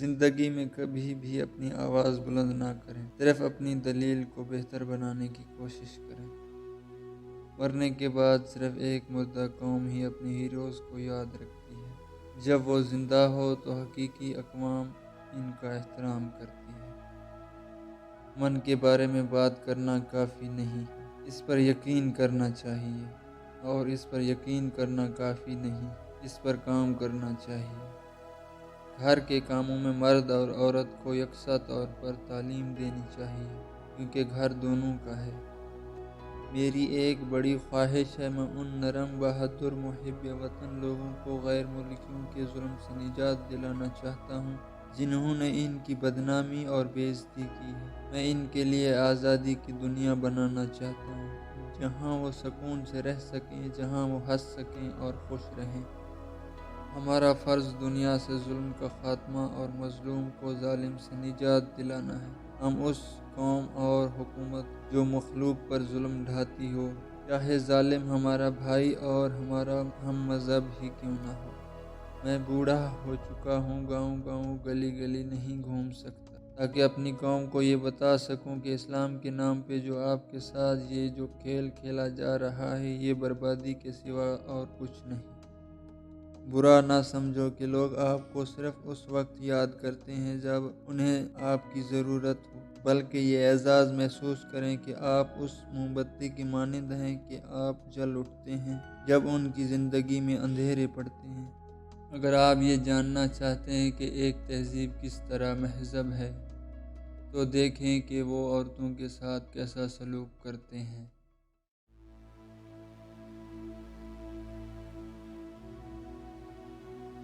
زندگی میں کبھی بھی اپنی آواز بلند نہ کریں، صرف اپنی دلیل کو بہتر بنانے کی کوشش کریں۔ مرنے کے بعد صرف ایک مردہ قوم ہی اپنے ہیروز کو یاد رکھتی ہے۔ جب وہ زندہ ہو تو حقیقی اقوام ان کا احترام کرتی ہے۔ من کے بارے میں بات کرنا کافی نہیں، اس پر یقین کرنا چاہیے، اور اس پر یقین کرنا کافی نہیں، اس پر کام کرنا چاہیے۔ گھر کے کاموں میں مرد اور عورت کو یکساں طور پر تعلیم دینی چاہیے، کیونکہ گھر دونوں کا ہے۔ میری ایک بڑی خواہش ہے، میں ان نرم بہادر محب وطن لوگوں کو غیر ملکیوں کے ظلم سے نجات دلانا چاہتا ہوں جنہوں نے ان کی بدنامی اور بے عزتی کی ہے۔ میں ان کے لیے آزادی کی دنیا بنانا چاہتا ہوں، جہاں وہ سکون سے رہ سکیں، جہاں وہ ہنس سکیں اور خوش رہیں۔ ہمارا فرض دنیا سے ظلم کا خاتمہ اور مظلوم کو ظالم سے نجات دلانا ہے۔ ہم اس قوم اور حکومت جو مخلوق پر ظلم ڈھاتی ہو، چاہے ظالم ہمارا بھائی اور ہمارا ہم مذہب ہی کیوں نہ ہو۔ میں بوڑھا ہو چکا ہوں، گاؤں گاؤں گلی گلی نہیں گھوم سکتا، تاکہ اپنی قوم کو یہ بتا سکوں کہ اسلام کے نام پہ جو آپ کے ساتھ یہ جو کھیل کھیلا جا رہا ہے، یہ بربادی کے سوا اور کچھ نہیں۔ برا نہ سمجھو کہ لوگ آپ کو صرف اس وقت یاد کرتے ہیں جب انہیں آپ کی ضرورت ہو، بلکہ یہ اعزاز محسوس کریں کہ آپ اس موم بتی کی مانند ہیں کہ آپ جل اٹھتے ہیں جب ان کی زندگی میں اندھیرے پڑتے ہیں۔ اگر آپ یہ جاننا چاہتے ہیں کہ ایک تہذیب کس طرح مہذب ہے، تو دیکھیں کہ وہ عورتوں کے ساتھ کیسا سلوک کرتے ہیں۔